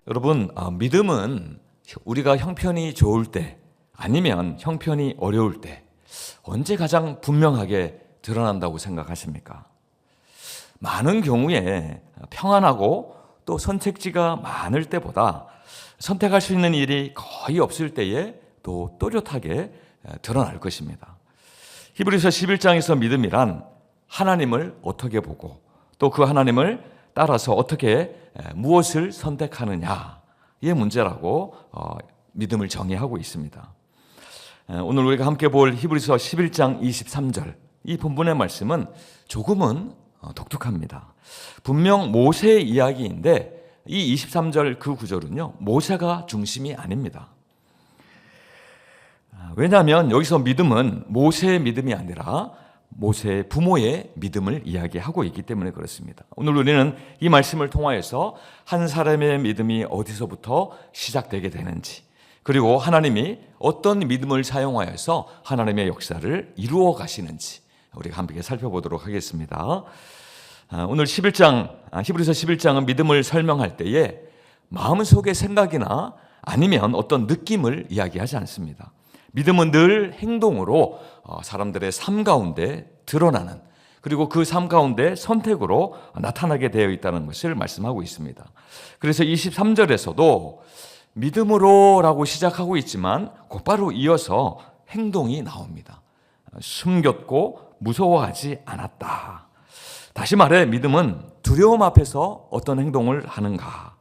여러분, 믿음은 우리가 형편이 좋을 때 아니면 형편이 어려울 때 언제 가장 분명하게 드러난다고 생각하십니까? 많은 경우에 평안하고 또 선택지가 많을 때보다 선택할 수 있는 일이 거의 없을 때에 또 또렷하게 드러날 것입니다. 히브리서 11장에서 믿음이란 하나님을 어떻게 보고 또 그 하나님을 따라서 어떻게 무엇을 선택하느냐의 문제라고 믿음을 정의하고 있습니다. 오늘 우리가 함께 볼 히브리서 11장 23절 이 본문의 말씀은 조금은 독특합니다. 분명 모세의 이야기인데 이 23절 그 구절은요, 모세가 중심이 아닙니다. 왜냐하면 여기서 믿음은 모세의 믿음이 아니라 모세의 부모의 믿음을 이야기하고 있기 때문에 그렇습니다. 오늘 우리는 이 말씀을 통하여서 한 사람의 믿음이 어디서부터 시작되게 되는지, 그리고 하나님이 어떤 믿음을 사용하여서 하나님의 역사를 이루어 가시는지 우리가 함께 살펴보도록 하겠습니다. 오늘 히브리서 11장은 믿음을 설명할 때에 마음속의 생각이나 아니면 어떤 느낌을 이야기하지 않습니다. 믿음은 늘 행동으로 사람들의 삶 가운데 드러나는, 그리고 그 삶 가운데 선택으로 나타나게 되어 있다는 것을 말씀하고 있습니다. 그래서 23절에서도 믿음으로 라고 시작하고 있지만 곧바로 이어서 행동이 나옵니다. 숨겼고 무서워하지 않았다. 다시 말해 믿음은 두려움 앞에서 어떤 행동을 하는가.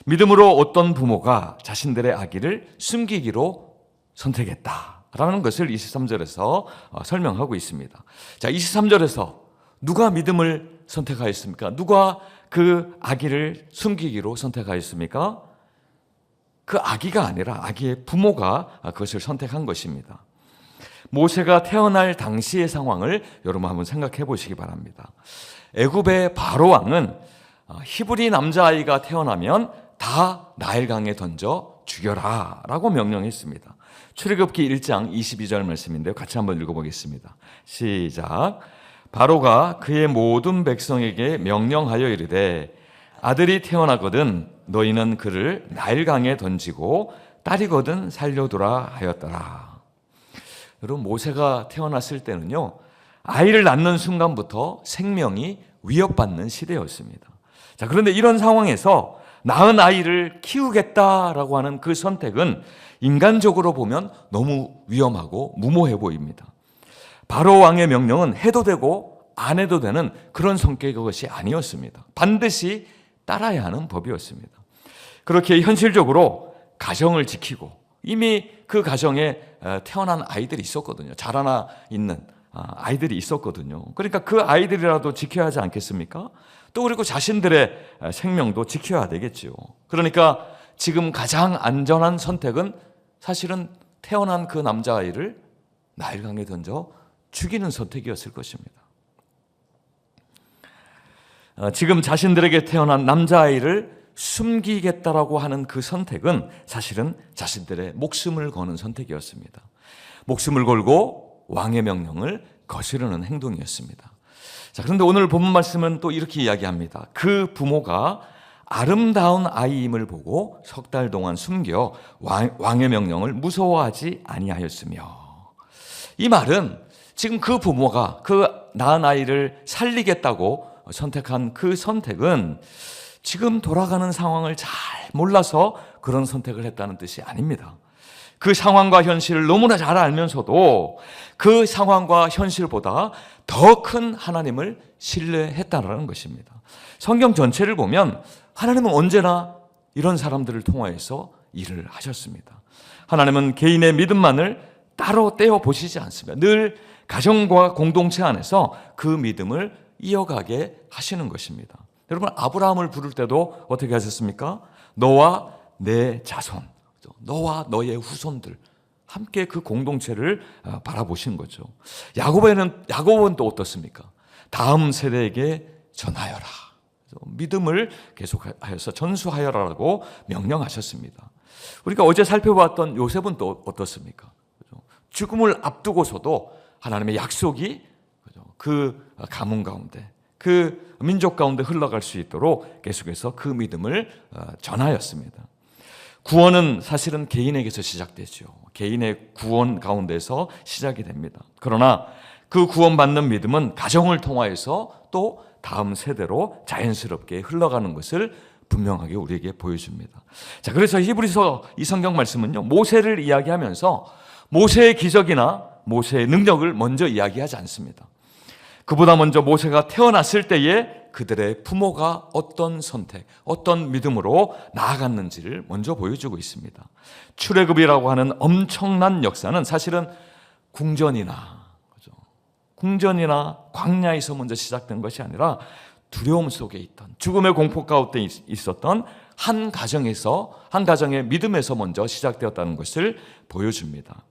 믿음으로 어떤 부모가 자신들의 아기를 숨기기로 선택했다라는 것을 23절에서 설명하고 있습니다. 자, 23절에서 누가 믿음을 선택하였습니까? 누가 그 아기를 숨기기로 선택하였습니까? 그 아기가 아니라 아기의 부모가 그것을 선택한 것입니다. 모세가 태어날 당시의 상황을 여러분 한번 생각해 보시기 바랍니다. 애굽의 바로 왕은 히브리 남자아이가 태어나면 다 나일강에 던져 죽여라 라고 명령했습니다. 출애굽기 1장 22절 말씀인데요, 같이 한번 읽어보겠습니다. 시작. 바로가 그의 모든 백성에게 명령하여 이르되 아들이 태어나거든 너희는 그를 나일강에 던지고 딸이거든 살려두라 하였더라. 여러분, 모세가 태어났을 때는요, 아이를 낳는 순간부터 생명이 위협받는 시대였습니다. 자, 그런데 이런 상황에서 낳은 아이를 키우겠다라고 하는 그 선택은 인간적으로 보면 너무 위험하고 무모해 보입니다. 바로 왕의 명령은 해도 되고 안 해도 되는 그런 성격의 것이 아니었습니다. 반드시 따라야 하는 법이었습니다. 그렇게 현실적으로 가정을 지키고 이미 그 가정에 태어난 아이들이 있었거든요. 자라나 있는 아이들이 있었거든요. 그러니까 그 아이들이라도 지켜야 하지 않겠습니까? 또 그리고 자신들의 생명도 지켜야 되겠죠. 그러니까 지금 가장 안전한 선택은 사실은 태어난 그 남자아이를 나일강에 던져 죽이는 선택이었을 것입니다. 지금 자신들에게 태어난 남자아이를 숨기겠다라고 하는 그 선택은 사실은 자신들의 목숨을 거는 선택이었습니다. 목숨을 걸고 왕의 명령을 거스르는 행동이었습니다. 자, 그런데 오늘 본문 말씀은 또 이렇게 이야기합니다. 그 부모가 아름다운 아이임을 보고 석 달 동안 숨겨 왕의 명령을 무서워하지 아니하였으며, 이 말은 지금 그 부모가 그 낳은 아이를 살리겠다고 선택한 그 선택은 지금 돌아가는 상황을 잘 몰라서 그런 선택을 했다는 뜻이 아닙니다. 그 상황과 현실을 너무나 잘 알면서도 그 상황과 현실보다 더 큰 하나님을 신뢰했다는 것입니다. 성경 전체를 보면 하나님은 언제나 이런 사람들을 통하여서 일을 하셨습니다. 하나님은 개인의 믿음만을 따로 떼어 보시지 않습니다. 늘 가정과 공동체 안에서 그 믿음을 이어가게 하시는 것입니다. 여러분, 아브라함을 부를 때도 어떻게 하셨습니까? 너와 내 자손, 너와 너의 후손들 함께 그 공동체를 바라보신 거죠. 야곱은 또 어떻습니까? 다음 세대에게 전하여라. 믿음을 계속하여서 전수하여라라고 명령하셨습니다. 우리가 어제 살펴봤던 요셉은 또 어떻습니까? 죽음을 앞두고서도 하나님의 약속이 그 가문 가운데, 그 민족 가운데 흘러갈 수 있도록 계속해서 그 믿음을 전하였습니다. 구원은 사실은 개인에게서 시작되죠. 개인의 구원 가운데서 시작이 됩니다. 그러나 그 구원받는 믿음은 가정을 통하여서 또 다음 세대로 자연스럽게 흘러가는 것을 분명하게 우리에게 보여줍니다. 자, 그래서 히브리서 이 성경 말씀은요, 모세를 이야기하면서 모세의 기적이나 모세의 능력을 먼저 이야기하지 않습니다. 그보다 먼저 모세가 태어났을 때에 그들의 부모가 어떤 선택, 어떤 믿음으로 나아갔는지를 먼저 보여주고 있습니다. 출애굽이라고 하는 엄청난 역사는 사실은 궁전이나 광야에서 먼저 시작된 것이 아니라 두려움 속에 있던, 죽음의 공포 가운데 있었던 한 가정의 믿음에서 먼저 시작되었다는 것을 보여줍니다.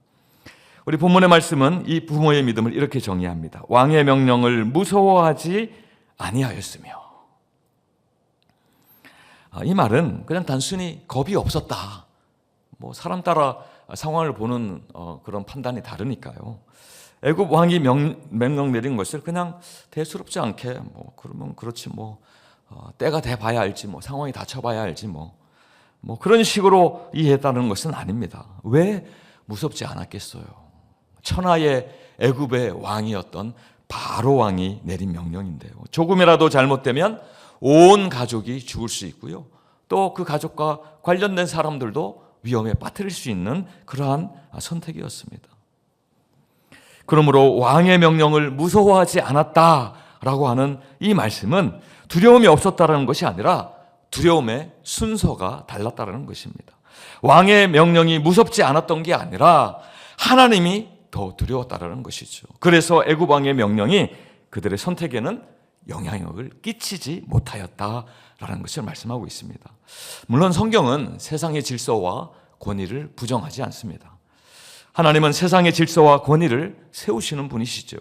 우리 본문의 말씀은 이 부모의 믿음을 이렇게 정의합니다. 왕의 명령을 무서워하지 아니하였으며. 이 말은 그냥 단순히 겁이 없었다. 사람 따라 상황을 보는 그런 판단이 다르니까요. 애굽 왕이 명령 내린 것을 그냥 대수롭지 않게 그러면 그렇지 때가 돼 봐야 알지 상황이 닥쳐봐야 알지 그런 식으로 이해했다는 것은 아닙니다. 왜 무섭지 않았겠어요? 천하의 애굽의 왕이었던 바로 왕이 내린 명령인데요. 조금이라도 잘못되면 온 가족이 죽을 수 있고요. 또 그 가족과 관련된 사람들도 위험에 빠뜨릴 수 있는 그러한 선택이었습니다. 그러므로 왕의 명령을 무서워하지 않았다라고 하는 이 말씀은 두려움이 없었다는 것이 아니라 두려움의 순서가 달랐다는 것입니다. 왕의 명령이 무섭지 않았던 게 아니라 하나님이 더 두려웠다는 것이죠. 그래서 애굽 왕의 명령이 그들의 선택에는 영향력을 끼치지 못하였다라는 것을 말씀하고 있습니다. 물론 성경은 세상의 질서와 권위를 부정하지 않습니다. 하나님은 세상의 질서와 권위를 세우시는 분이시죠.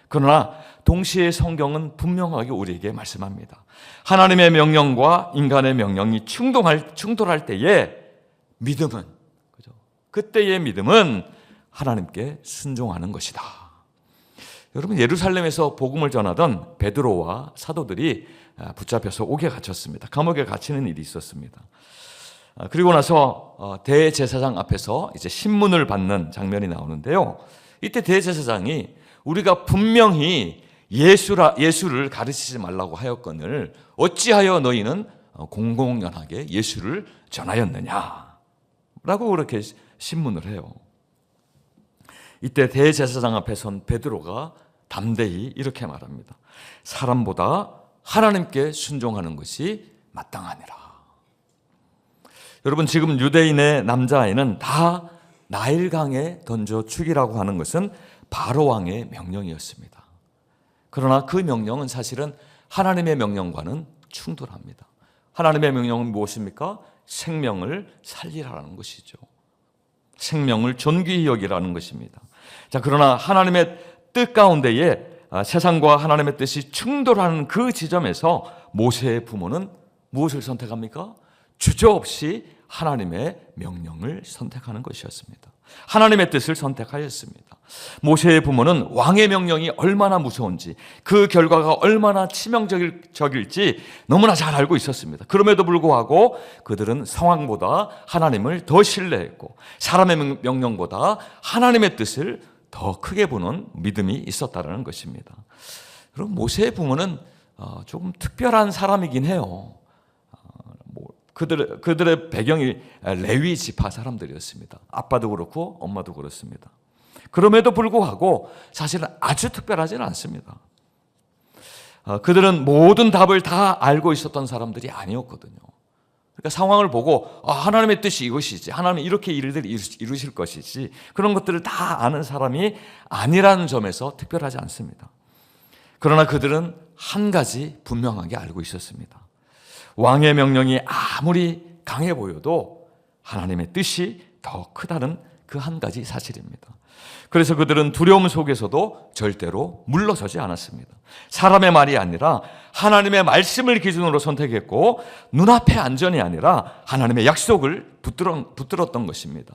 그러나 동시에 성경은 분명하게 우리에게 말씀합니다. 하나님의 명령과 인간의 명령이 충돌할 때에 믿음은, 그때의 믿음은 하나님께 순종하는 것이다. 여러분, 예루살렘에서 복음을 전하던 베드로와 사도들이 붙잡혀서 옥에 갇혔습니다. 감옥에 갇히는 일이 있었습니다. 그리고 나서 대제사장 앞에서 이제 신문을 받는 장면이 나오는데요. 이때 대제사장이 우리가 분명히 예수를 가르치지 말라고 하였거늘 어찌하여 너희는 공공연하게 예수를 전하였느냐? 라고 그렇게 신문을 해요. 이때 대제사장 앞에 선 베드로가 담대히 이렇게 말합니다. 사람보다 하나님께 순종하는 것이 마땅하니라. 여러분, 지금 유대인의 남자아이는 다 나일강에 던져 죽이라고 하는 것은 바로 왕의 명령이었습니다. 그러나 그 명령은 사실은 하나님의 명령과는 충돌합니다. 하나님의 명령은 무엇입니까? 생명을 살리라는 것이죠. 생명을 존귀히 여기라는 것입니다. 자, 그러나 하나님의 뜻 가운데에 세상과 하나님의 뜻이 충돌하는 그 지점에서 모세의 부모는 무엇을 선택합니까? 주저없이 하나님의 명령을 선택하는 것이었습니다. 하나님의 뜻을 선택하였습니다. 모세의 부모는 왕의 명령이 얼마나 무서운지, 그 결과가 얼마나 치명적일지 너무나 잘 알고 있었습니다. 그럼에도 불구하고 그들은 상황보다 하나님을 더 신뢰했고 사람의 명령보다 하나님의 뜻을 더 크게 보는 믿음이 있었다는 것입니다. 그럼 모세의 부모는 조금 특별한 사람이긴 해요. 그들의 배경이 레위 지파 사람들이었습니다. 아빠도 그렇고 엄마도 그렇습니다. 그럼에도 불구하고 사실은 아주 특별하지는 않습니다. 그들은 모든 답을 다 알고 있었던 사람들이 아니었거든요. 그러니까 상황을 보고 하나님의 뜻이 이것이지, 하나님은 이렇게 일들을 이루실 것이지, 그런 것들을 다 아는 사람이 아니라는 점에서 특별하지 않습니다. 그러나 그들은 한 가지 분명하게 알고 있었습니다. 왕의 명령이 아무리 강해 보여도 하나님의 뜻이 더 크다는 그 한 가지 사실입니다. 그래서 그들은 두려움 속에서도 절대로 물러서지 않았습니다. 사람의 말이 아니라 하나님의 말씀을 기준으로 선택했고 눈앞의 안전이 아니라 하나님의 약속을 붙들었던 것입니다.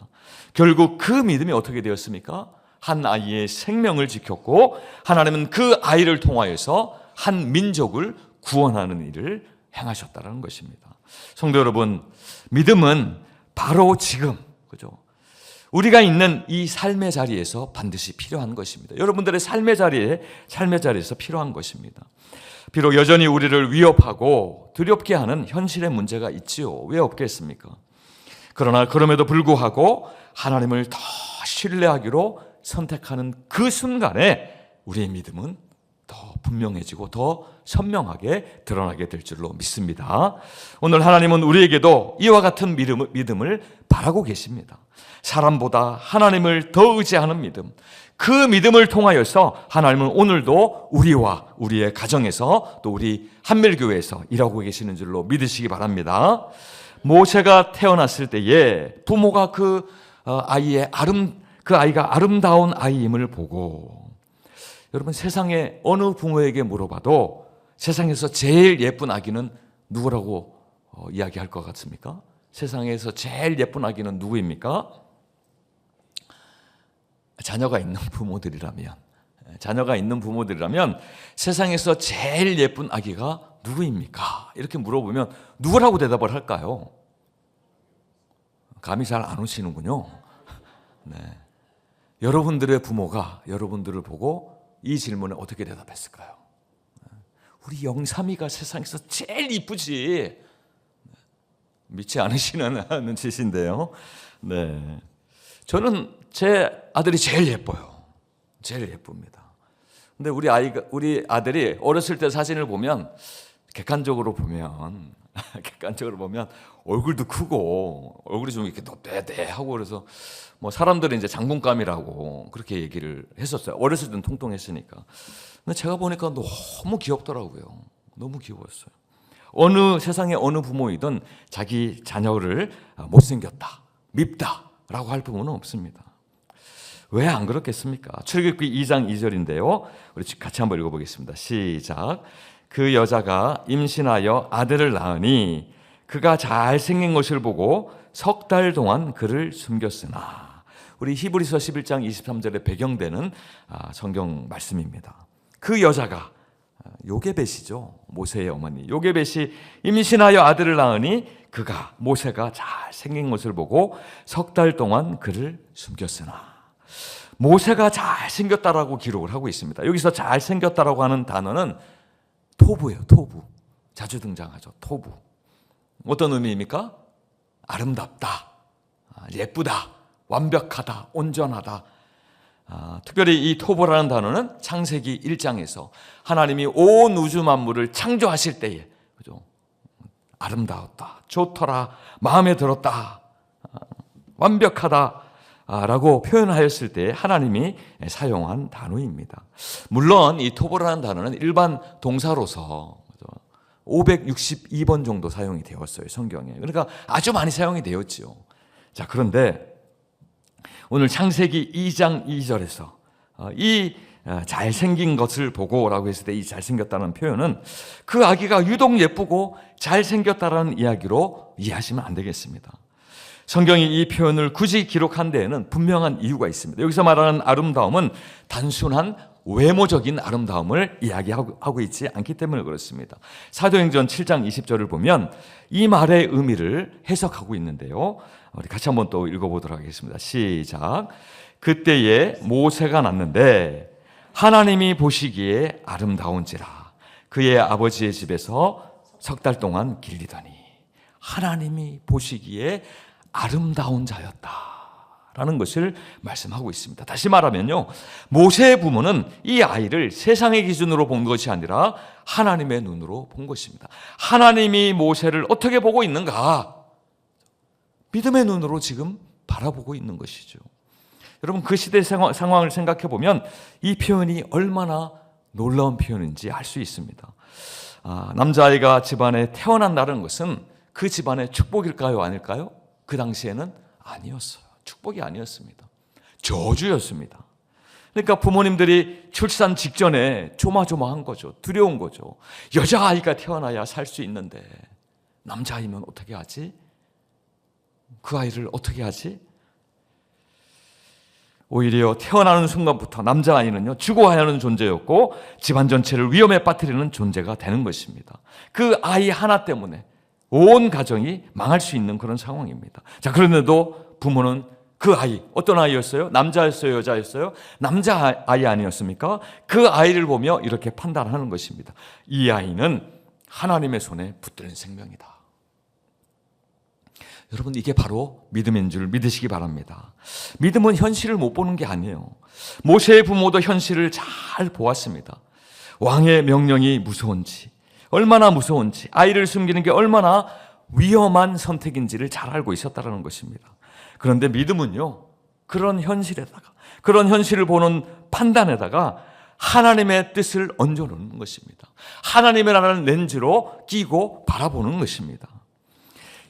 결국 그 믿음이 어떻게 되었습니까? 한 아이의 생명을 지켰고 하나님은 그 아이를 통하여서 한 민족을 구원하는 일을 행하셨다는 것입니다. 성도 여러분, 믿음은 바로 지금, 그죠? 우리가 있는 이 삶의 자리에서 반드시 필요한 것입니다. 여러분들의 삶의 자리에서 필요한 것입니다. 비록 여전히 우리를 위협하고 두렵게 하는 현실의 문제가 있지요. 왜 없겠습니까? 그러나 그럼에도 불구하고 하나님을 더 신뢰하기로 선택하는 그 순간에 우리의 믿음은 더 분명해지고 더 선명하게 드러나게 될 줄로 믿습니다. 오늘 하나님은 우리에게도 이와 같은 믿음을 바라고 계십니다. 사람보다 하나님을 더 의지하는 믿음, 그 믿음을 통하여서 하나님은 오늘도 우리와 우리의 가정에서 또 우리 한밀교회에서 일하고 계시는 줄로 믿으시기 바랍니다. 모세가 태어났을 때에 부모가 그 아이가 아름다운 아이임을 보고, 여러분 세상에 어느 부모에게 물어봐도 세상에서 제일 예쁜 아기는 누구라고 이야기할 것 같습니까? 세상에서 제일 예쁜 아기는 누구입니까? 자녀가 있는 부모들이라면 세상에서 제일 예쁜 아기가 누구입니까? 이렇게 물어보면 누구라고 대답을 할까요? 감이 잘 안 오시는군요. 네. 여러분들의 부모가 여러분들을 보고 이 질문에 어떻게 대답했을까요? 우리 영삼이가 세상에서 제일 이쁘지. 믿지 않으시는 눈치신데요. 네. 저는 제 아들이 제일 예뻐요. 제일 예쁩니다. 근데 우리 아들이 어렸을 때 사진을 보면 객관적으로 보면 얼굴도 크고 얼굴이 좀 이렇게 노대대하고, 그래서 뭐 사람들은 이제 장군감이라고 그렇게 얘기를 했었어요. 어렸을 때는 통통했으니까. 근데 제가 보니까 너무 귀엽더라고요. 너무 귀여웠어요. 세상의 어느 부모이든 자기 자녀를 못생겼다, 밉다라고 할 부모는 없습니다. 왜 안 그렇겠습니까? 출애굽기 2장 2절인데요. 우리 같이 한번 읽어보겠습니다. 시작. 그 여자가 임신하여 아들을 낳으니 그가 잘생긴 것을 보고 석 달 동안 그를 숨겼으나. 우리 히브리서 11장 23절에 배경되는 성경 말씀입니다. 그 여자가 요게벳이죠. 모세의 어머니 요게벳이 임신하여 아들을 낳으니 모세가 잘생긴 것을 보고 석 달 동안 그를 숨겼으나. 모세가 잘생겼다라고 기록을 하고 있습니다. 여기서 잘생겼다라고 하는 단어는 토부예요. 토부. 자주 등장하죠. 토부. 어떤 의미입니까? 아름답다, 예쁘다, 완벽하다, 온전하다. 특별히 이 토부라는 단어는 창세기 1장에서 하나님이 온 우주 만물을 창조하실 때에, 그죠? 아름다웠다, 좋더라, 마음에 들었다, 완벽하다 라고 표현하였을 때 하나님이 사용한 단어입니다. 물론 이 토보라는 단어는 일반 동사로서 562번 정도 사용이 되었어요, 성경에. 그러니까 아주 많이 사용이 되었지요. 자, 그런데 오늘 창세기 2장 2절에서 이 잘생긴 것을 보고라고 했을 때 이 잘생겼다는 표현은 그 아기가 유독 예쁘고 잘생겼다라는 이야기로 이해하시면 안 되겠습니다. 성경이 이 표현을 굳이 기록한 데에는 분명한 이유가 있습니다. 여기서 말하는 아름다움은 단순한 외모적인 아름다움을 이야기하고 있지 않기 때문에 그렇습니다. 사도행전 7장 20절을 보면 이 말의 의미를 해석하고 있는데요. 우리 같이 한번 또 읽어보도록 하겠습니다. 시작. 그때에 모세가 났는데 하나님이 보시기에 아름다운지라 그의 아버지의 집에서 석 달 동안 길리더니. 하나님이 보시기에 아름다운 자였다라는 것을 말씀하고 있습니다. 다시 말하면요, 모세의 부모는 이 아이를 세상의 기준으로 본 것이 아니라 하나님의 눈으로 본 것입니다. 하나님이 모세를 어떻게 보고 있는가? 믿음의 눈으로 지금 바라보고 있는 것이죠. 여러분, 그 시대 상황을 생각해 보면 이 표현이 얼마나 놀라운 표현인지 알 수 있습니다. 남자아이가 집안에 태어난다는 것은 그 집안의 축복일까요? 아닐까요? 그 당시에는 아니었어요. 축복이 아니었습니다. 저주였습니다. 그러니까 부모님들이 출산 직전에 조마조마한 거죠. 두려운 거죠. 여자아이가 태어나야 살 수 있는데 남자아이면 어떻게 하지? 그 아이를 어떻게 하지? 오히려 태어나는 순간부터 남자아이는요, 죽어야 하는 존재였고 집안 전체를 위험에 빠뜨리는 존재가 되는 것입니다. 그 아이 하나 때문에 온 가정이 망할 수 있는 그런 상황입니다. 자, 그런데도 부모는 그 아이, 어떤 아이였어요? 남자였어요? 여자였어요? 남자아이 아니었습니까? 그 아이를 보며 이렇게 판단하는 것입니다. 이 아이는 하나님의 손에 붙들린 생명이다. 여러분, 이게 바로 믿음인 줄 믿으시기 바랍니다. 믿음은 현실을 못 보는 게 아니에요. 모세의 부모도 현실을 잘 보았습니다. 왕의 명령이 무서운지, 얼마나 무서운지, 아이를 숨기는 게 얼마나 위험한 선택인지를 잘 알고 있었다는 것입니다. 그런데 믿음은요, 그런 현실에다가, 그런 현실을 보는 판단에다가 하나님의 뜻을 얹어놓는 것입니다. 하나님이라는 렌즈로 끼고 바라보는 것입니다.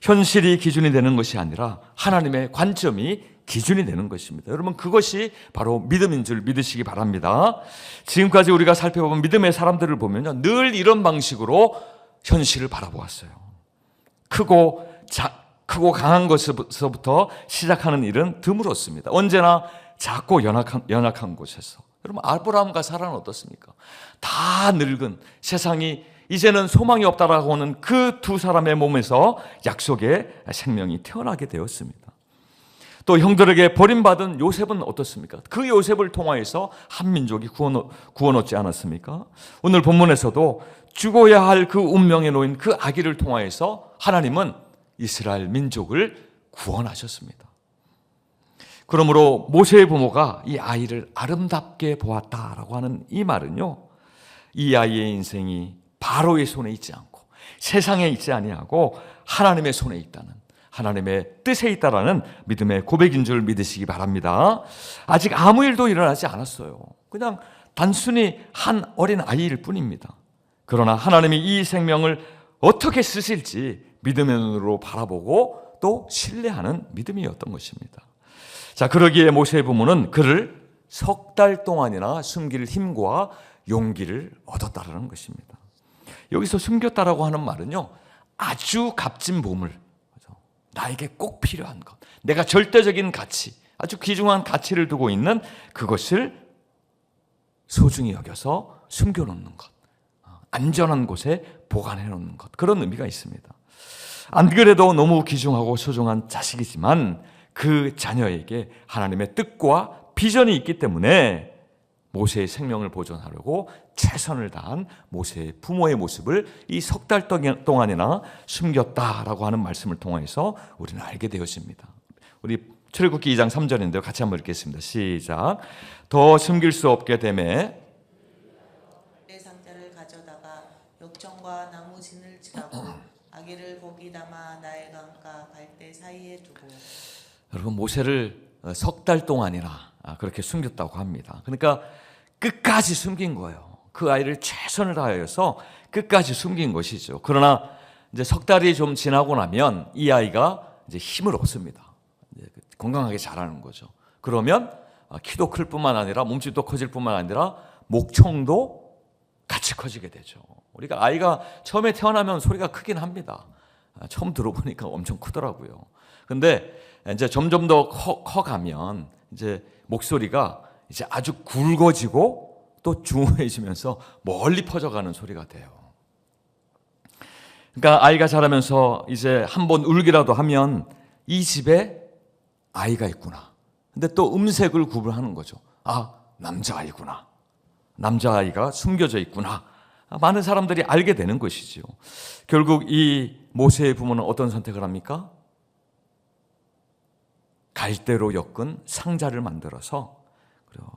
현실이 기준이 되는 것이 아니라 하나님의 관점이 기준이 되는 것입니다. 여러분, 그것이 바로 믿음인 줄 믿으시기 바랍니다. 지금까지 우리가 살펴본 믿음의 사람들을 보면요, 늘 이런 방식으로 현실을 바라보았어요. 크고 강한 것에서부터 시작하는 일은 드물었습니다. 언제나 작고 연약한 곳에서. 여러분, 아브라함과 사라는 어떻습니까? 다 늙은, 세상이 이제는 소망이 없다라고 하는 그 두 사람의 몸에서 약속의 생명이 태어나게 되었습니다. 또 형들에게 버림받은 요셉은 어떻습니까? 그 요셉을 통하여서 한 민족이 구원 얻지 않았습니까? 오늘 본문에서도 죽어야 할 그 운명에 놓인 그 아기를 통하여서 하나님은 이스라엘 민족을 구원하셨습니다. 그러므로 모세의 부모가 이 아이를 아름답게 보았다라고 하는 이 말은요, 이 아이의 인생이 바로의 손에 있지 않고 세상에 있지 아니하고 하나님의 손에 있다는, 하나님의 뜻에 있다라는 믿음의 고백인 줄 믿으시기 바랍니다. 아직 아무 일도 일어나지 않았어요. 그냥 단순히 한 어린 아이일 뿐입니다. 그러나 하나님이 이 생명을 어떻게 쓰실지 믿음의 눈으로 바라보고 또 신뢰하는 믿음이었던 것입니다. 자, 그러기에 모세의 부모는 그를 석 달 동안이나 숨길 힘과 용기를 얻었다라는 것입니다. 여기서 숨겼다라고 하는 말은요, 아주 값진 보물, 나에게 꼭 필요한 것, 내가 절대적인 가치, 아주 귀중한 가치를 두고 있는 그것을 소중히 여겨서 숨겨놓는 것, 안전한 곳에 보관해 놓는 것, 그런 의미가 있습니다. 안 그래도 너무 귀중하고 소중한 자식이지만 그 자녀에게 하나님의 뜻과 비전이 있기 때문에 모세의 생명을 보존하려고 최선을 다한 모세의 부모의 모습을 이 석 달 동안이나 숨겼다라고 하는 말씀을 통해서 우리는 알게 되었습니다. 우리 출애굽기 2장 3절인데요. 같이 한번 읽겠습니다. 시작. 더 숨길 수 없게 되매 내 상자를 가져다가 역청과 나무 진을 칠하고 아기를 거기 담아 나일 강가 갈대 사이에 두고. 여러분, 모세를 석 달 동안이나 그렇게 숨겼다고 합니다. 그러니까 끝까지 숨긴 거예요. 그 아이를 최선을 다하여서 끝까지 숨긴 것이죠. 그러나 이제 석 달이 좀 지나고 나면 이 아이가 이제 힘을 얻습니다. 이제 건강하게 자라는 거죠. 그러면 키도 클 뿐만 아니라 몸집도 커질 뿐만 아니라 목청도 같이 커지게 되죠. 우리가 아이가 처음에 태어나면 소리가 크긴 합니다. 처음 들어보니까 엄청 크더라고요. 근데 이제 점점 더 커가면 이제 목소리가 이제 아주 굵어지고 또 중후해지면서 멀리 퍼져가는 소리가 돼요. 그러니까 아이가 자라면서 이제 한번 울기라도 하면 이 집에 아이가 있구나. 근데 또 음색을 구분하는 거죠. 아, 남자아이구나. 남자아이가 숨겨져 있구나. 많은 사람들이 알게 되는 것이지요. 결국 이 모세의 부모는 어떤 선택을 합니까? 갈대로 엮은 상자를 만들어서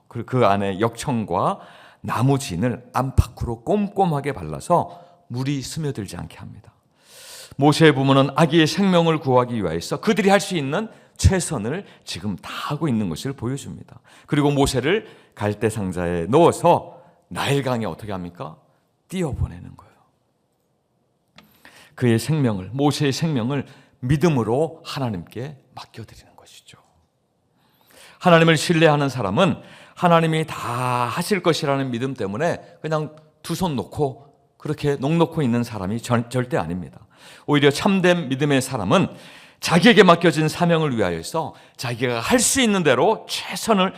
그 안에 역청과 나무 진을 안팎으로 꼼꼼하게 발라서 물이 스며들지 않게 합니다. 모세의 부모는 아기의 생명을 구하기 위해서 그들이 할 수 있는 최선을 지금 다 하고 있는 것을 보여줍니다. 그리고 모세를 갈대 상자에 넣어서 나일강에 어떻게 합니까? 띄어보내는 거예요. 그의 생명을, 모세의 생명을 믿음으로 하나님께 맡겨드리는 것이죠. 하나님을 신뢰하는 사람은 하나님이 다 하실 것이라는 믿음 때문에 그냥 두 손 놓고 그렇게 넋 놓고 있는 사람이 절대 아닙니다. 오히려 참된 믿음의 사람은 자기에게 맡겨진 사명을 위하여서 자기가 할 수 있는 대로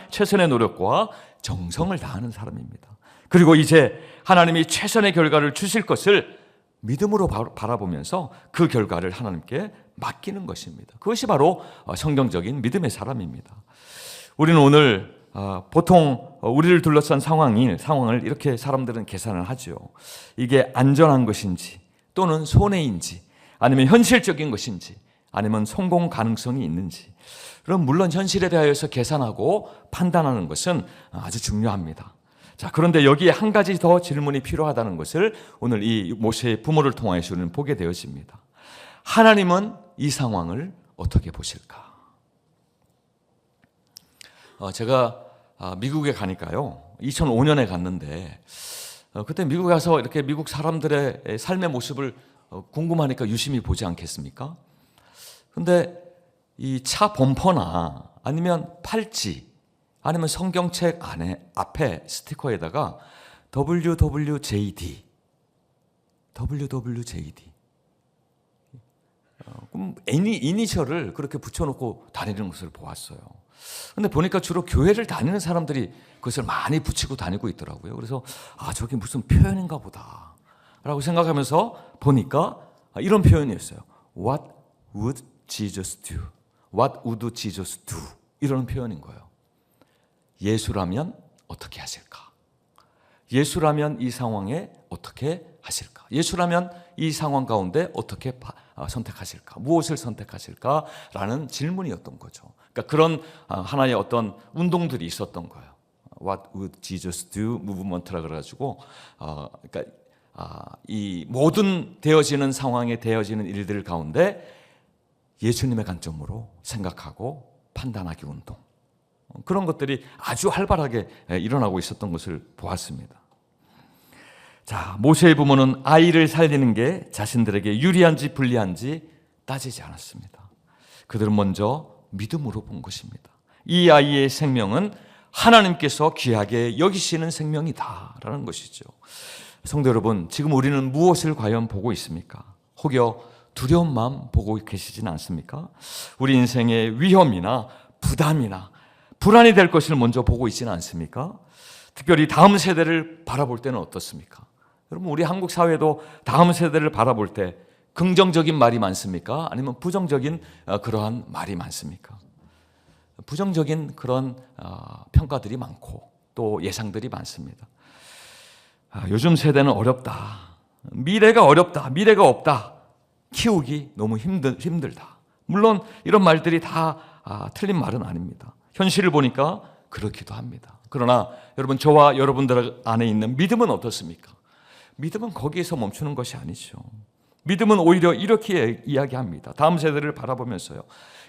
최선의 노력과 정성을 다하는 사람입니다. 그리고 이제 하나님이 최선의 결과를 주실 것을 믿음으로 바라보면서 그 결과를 하나님께 맡기는 것입니다. 그것이 바로 성경적인 믿음의 사람입니다. 우리는 오늘 보통 우리를 둘러싼 상황을 이렇게 사람들은 계산을 하죠. 이게 안전한 것인지 또는 손해인지 아니면 현실적인 것인지 아니면 성공 가능성이 있는지. 그럼 물론 현실에 대하여서 계산하고 판단하는 것은 아주 중요합니다. 자, 그런데 여기에 한 가지 더 질문이 필요하다는 것을 오늘 이 모세의 부모를 통하여서 우리는 보게 되어집니다. 하나님은 이 상황을 어떻게 보실까? 제가 미국에 가니까요. 2005년에 갔는데 그때 미국에 가서 이렇게 미국 사람들의 삶의 모습을 궁금하니까 유심히 보지 않겠습니까? 근데 이 차 범퍼나 아니면 팔찌 아니면 성경책 앞에 스티커에다가 WWJD 그럼 이니셜을 그렇게 붙여놓고 다니는 것을 보았어요. 근데 보니까 주로 교회를 다니는 사람들이 그것을 많이 붙이고 다니고 있더라고요. 그래서 저게 무슨 표현인가 보다 라고 생각하면서 보니까 이런 표현이었어요. What would Jesus do? What would Jesus do? 이런 표현인 거예요. 예수라면 어떻게 하실까? 예수라면 이 상황에 어떻게 하실까? 예수라면 이 상황 가운데 어떻게 선택하실까? 무엇을 선택하실까?라는 질문이었던 거죠. 그러니까 그런 하나의 어떤 운동들이 있었던 거예요. What would Jesus do? 무브먼트라 그래가지고 그러니까 이 모든 되어지는 상황에 되어지는 일들 가운데 예수님의 관점으로 생각하고 판단하기 운동. 그런 것들이 아주 활발하게 일어나고 있었던 것을 보았습니다. 자, 모세의 부모는 아이를 살리는 게 자신들에게 유리한지 불리한지 따지지 않았습니다. 그들은 먼저 믿음으로 본 것입니다. 이 아이의 생명은 하나님께서 귀하게 여기시는 생명이다라는 것이죠. 성도 여러분, 지금 우리는 무엇을 과연 보고 있습니까? 혹여 두려움만 보고 계시지는 않습니까? 우리 인생의 위험이나 부담이나 불안이 될 것을 먼저 보고 있지는 않습니까? 특별히 다음 세대를 바라볼 때는 어떻습니까? 여러분, 우리 한국 사회도 다음 세대를 바라볼 때 긍정적인 말이 많습니까? 아니면 부정적인 그러한 말이 많습니까? 부정적인 그런 평가들이 많고 또 예상들이 많습니다. 요즘 세대는 어렵다. 미래가 어렵다. 미래가 없다. 키우기 너무 힘들다. 물론 이런 말들이 다 틀린 말은 아닙니다. 현실을 보니까 그렇기도 합니다. 그러나 여러분, 저와 여러분들 안에 있는 믿음은 어떻습니까? 믿음은 거기에서 멈추는 것이 아니죠. 믿음은 오히려 이렇게 이야기합니다. 다음 세대를 바라보면서요.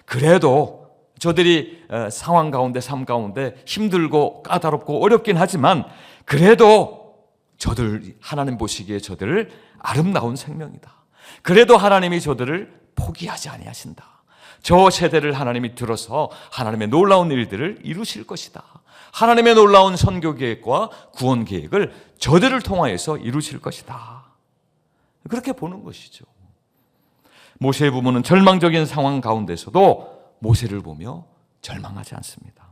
그래도 저들이 상황 가운데 삶 가운데 힘들고 까다롭고 어렵긴 하지만 그래도 저들 하나님 보시기에 저들을 아름다운 생명이다. 그래도 하나님이 저들을 포기하지 아니하신다. 저 세대를 하나님이 들어서 하나님의 놀라운 일들을 이루실 것이다. 하나님의 놀라운 선교 계획과 구원 계획을 저들을 통하여서 이루실 것이다. 그렇게 보는 것이죠. 모세의 부모는 절망적인 상황 가운데서도 모세를 보며 절망하지 않습니다.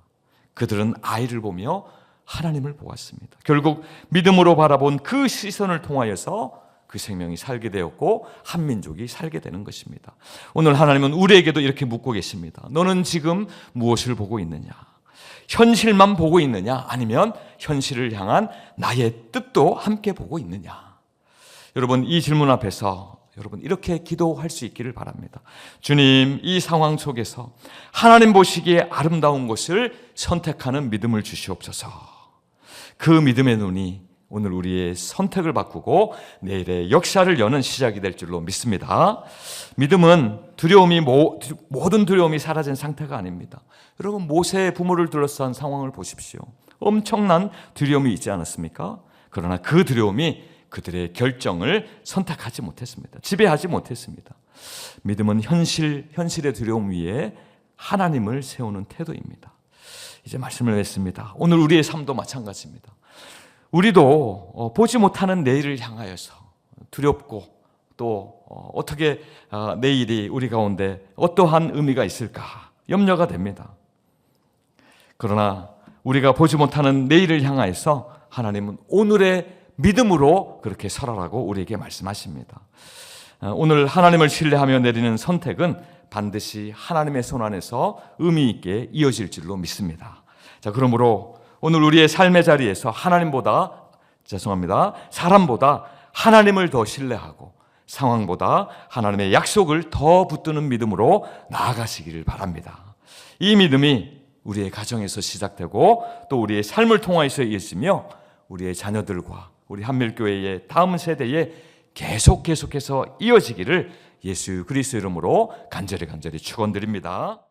그들은 아이를 보며 하나님을 보았습니다. 결국 믿음으로 바라본 그 시선을 통하여서 그 생명이 살게 되었고 한민족이 살게 되는 것입니다. 오늘 하나님은 우리에게도 이렇게 묻고 계십니다. 너는 지금 무엇을 보고 있느냐? 현실만 보고 있느냐? 아니면 현실을 향한 나의 뜻도 함께 보고 있느냐? 여러분, 이 질문 앞에서 여러분 이렇게 기도할 수 있기를 바랍니다. 주님, 이 상황 속에서 하나님 보시기에 아름다운 것을 선택하는 믿음을 주시옵소서. 그 믿음의 눈이 오늘 우리의 선택을 바꾸고 내일의 역사를 여는 시작이 될 줄로 믿습니다. 믿음은 모든 두려움이 사라진 상태가 아닙니다. 여러분, 모세의 부모를 둘러싼 상황을 보십시오. 엄청난 두려움이 있지 않았습니까? 그러나 그 두려움이 그들의 결정을 선택하지 못했습니다. 지배하지 못했습니다. 믿음은 현실의 두려움 위에 하나님을 세우는 태도입니다. 이제 말씀을 했습니다. 오늘 우리의 삶도 마찬가지입니다. 우리도 보지 못하는 내일을 향하여서 두렵고 또 어떻게 내일이 우리 가운데 어떠한 의미가 있을까 염려가 됩니다. 그러나 우리가 보지 못하는 내일을 향하여서 하나님은 오늘의 믿음으로 그렇게 설하라고 우리에게 말씀하십니다. 오늘 하나님을 신뢰하며 내리는 선택은 반드시 하나님의 손 안에서 의미 있게 이어질 줄로 믿습니다. 자, 그러므로 오늘 우리의 삶의 자리에서 사람보다 하나님을 더 신뢰하고 상황보다 하나님의 약속을 더 붙드는 믿음으로 나아가시기를 바랍니다. 이 믿음이 우리의 가정에서 시작되고 또 우리의 삶을 통하여서 이어지며 우리의 자녀들과 우리 한밀교회의 다음 세대에 계속해서 이어지기를 예수 그리스도 이름으로 간절히 축원드립니다.